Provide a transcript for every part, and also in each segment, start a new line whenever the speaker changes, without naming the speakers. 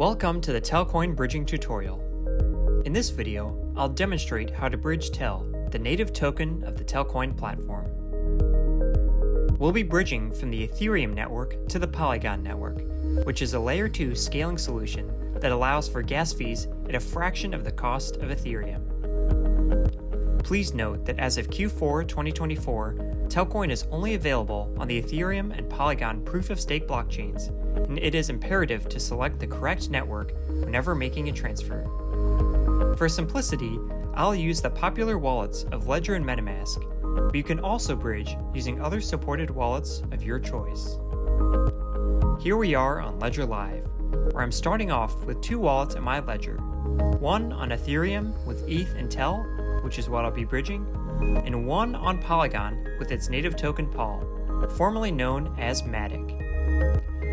Welcome to the Telcoin bridging tutorial. In this video, I'll demonstrate how to bridge TEL, the native token of the Telcoin platform. We'll be bridging from the Ethereum network to the Polygon network, which is a layer 2 scaling solution that allows for gas fees at a fraction of the cost of Ethereum. Please note that as of Q4 2024, Telcoin is only available on the Ethereum and Polygon proof-of-stake blockchains, and it is imperative to select the correct network whenever making a transfer. For simplicity, I'll use the popular wallets of Ledger and MetaMask, but you can also bridge using other supported wallets of your choice. Here we are on Ledger Live, where I'm starting off with two wallets in my ledger, one on Ethereum with ETH and TEL, which is what I'll be bridging, and one on Polygon with its native token POL, formerly known as MATIC.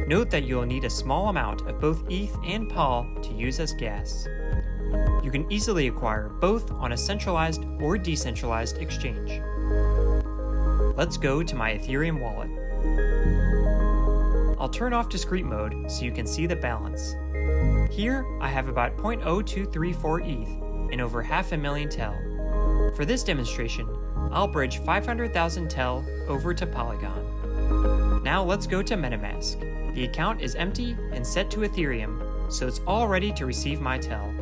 Note that you'll need a small amount of both ETH and POL to use as gas. You can easily acquire both on a centralized or decentralized exchange. Let's go to my Ethereum wallet. I'll turn off discrete mode so you can see the balance. Here, I have about 0.0234 ETH and over 500,000 TEL. For this demonstration, I'll bridge 500,000 TEL over to Polygon. Now let's go to MetaMask. The account is empty and set to Ethereum, so it's all ready to receive my TEL.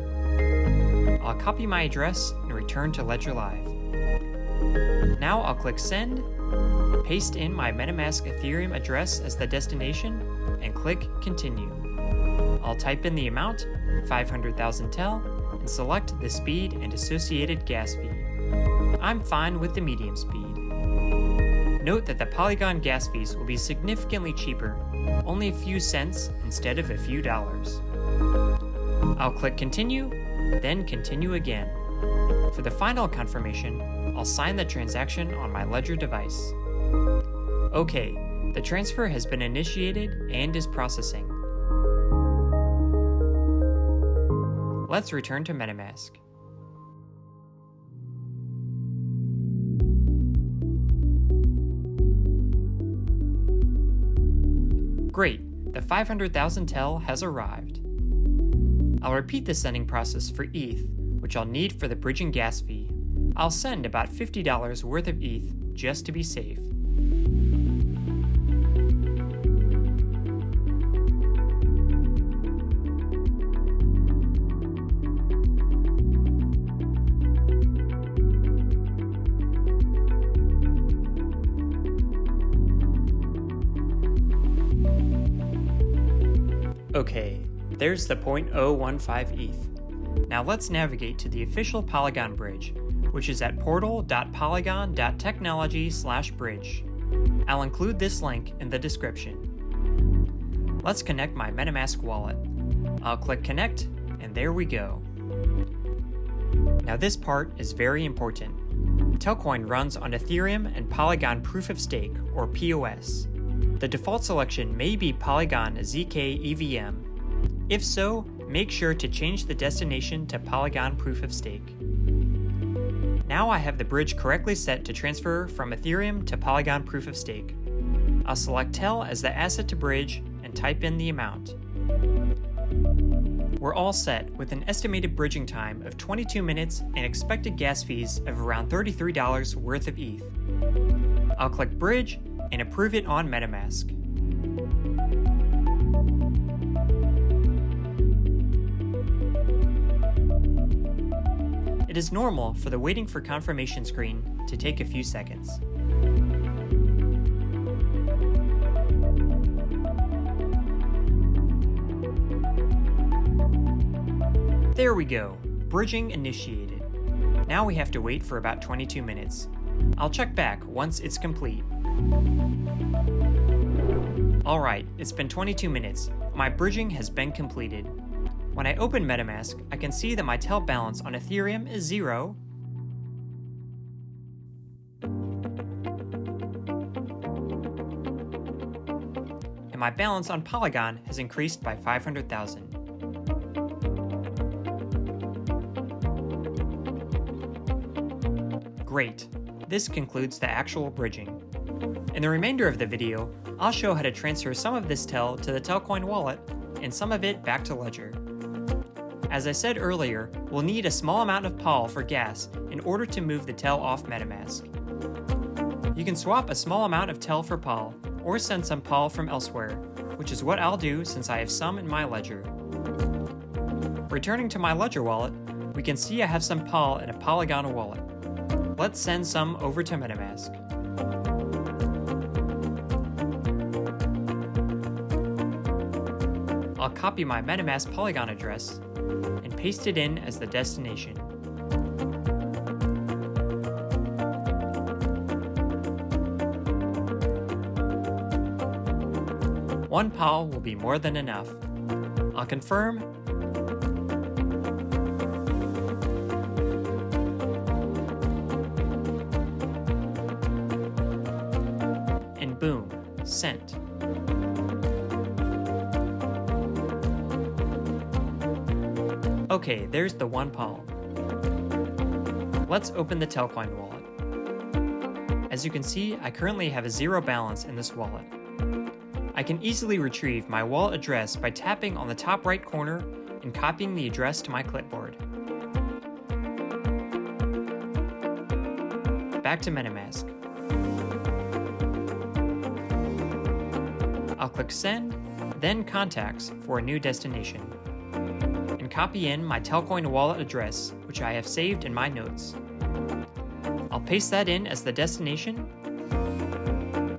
I'll copy my address and return to Ledger Live. Now I'll click Send, paste in my MetaMask Ethereum address as the destination, and click Continue. I'll type in the amount, 500,000 TEL, and select the speed and associated gas fee. I'm fine with the medium speed. Note that the Polygon gas fees will be significantly cheaper, only a few cents instead of a few dollars. I'll click Continue, then Continue again. For the final confirmation, I'll sign the transaction on my Ledger device. Okay, the transfer has been initiated and is processing. Let's return to MetaMask. Great, the 500,000 TEL has arrived. I'll repeat the sending process for ETH, which I'll need for the bridging gas fee. I'll send about $50 worth of ETH just to be safe. Okay, there's the 0.015 ETH. Now let's navigate to the official Polygon bridge, which is at portal.polygon.technology/bridge. I'll include this link in the description. Let's connect my MetaMask wallet. I'll click Connect, and there we go. Now this part is very important. Telcoin runs on Ethereum and Polygon Proof of Stake, or POS. The default selection may be Polygon ZK EVM. If so, make sure to change the destination to Polygon Proof of Stake. Now I have the bridge correctly set to transfer from Ethereum to Polygon Proof of Stake. I'll select TEL as the asset to bridge and type in the amount. We're all set with an estimated bridging time of 22 minutes and expected gas fees of around $33 worth of ETH. I'll click Bridge and approve it on MetaMask. It is normal for the waiting for confirmation screen to take a few seconds. There we go, bridging initiated. Now we have to wait for about 22 minutes. I'll check back once it's complete. Alright, it's been 22 minutes. My bridging has been completed. When I open MetaMask, I can see that my TEL balance on Ethereum is 0, and my balance on Polygon has increased by 500,000. Great, this concludes the actual bridging. In the remainder of the video, I'll show how to transfer some of this TEL to the Telcoin Wallet and some of it back to Ledger. As I said earlier, we'll need a small amount of POL for gas in order to move the TEL off MetaMask. You can swap a small amount of TEL for POL, or send some POL from elsewhere, which is what I'll do since I have some in my Ledger. Returning to my Ledger wallet, we can see I have some POL in a Polygon wallet. Let's send some over to MetaMask. I'll copy my MetaMask Polygon address and paste it in as the destination. One POL will be more than enough. I'll confirm, and boom, sent. Okay, there's the one POL. Let's open the Telcoin Wallet. As you can see, I currently have a 0 balance in this wallet. I can easily retrieve my wallet address by tapping on the top right corner and copying the address to my clipboard. Back to MetaMask. I'll click Send, then Contacts for a new destination, and copy in my Telcoin Wallet address, which I have saved in my notes. I'll paste that in as the destination,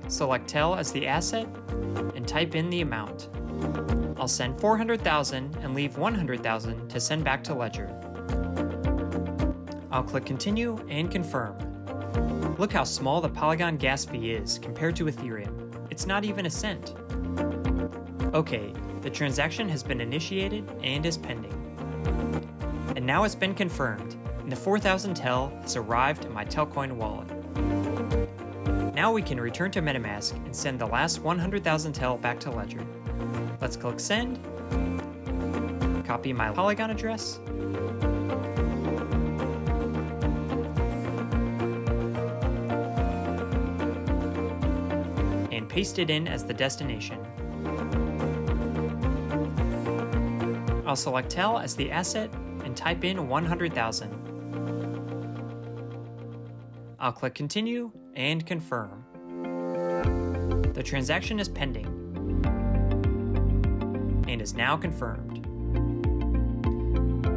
select TEL as the asset, and type in the amount. I'll send 400,000 and leave 100,000 to send back to Ledger. I'll click Continue and Confirm. Look how small the Polygon gas fee is compared to Ethereum. It's not even a cent. Okay, the transaction has been initiated and is pending. And now it's been confirmed, and the 4,000 TEL has arrived in my Telcoin wallet. Now we can return to MetaMask and send the last 100,000 TEL back to Ledger. Let's click Send, copy my Polygon address, and paste it in as the destination. I'll select TEL as the asset and type in 100,000. I'll click Continue and Confirm. The transaction is pending and is now confirmed.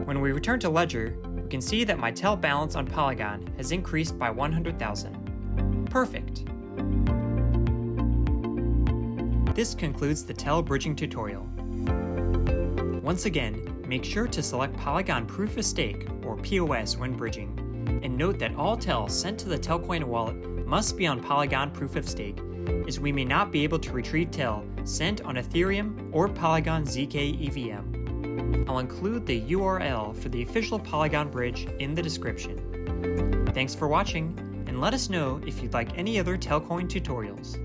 When we return to Ledger, we can see that my TEL balance on Polygon has increased by 100,000. Perfect! This concludes the TEL bridging tutorial. Once again, make sure to select Polygon Proof of Stake, or POS, when bridging, and note that all TEL sent to the Telcoin wallet must be on Polygon Proof of Stake, as we may not be able to retrieve TEL sent on Ethereum or Polygon ZK EVM. I'll include the URL for the official Polygon bridge in the description. Thanks for watching, and let us know if you'd like any other Telcoin tutorials.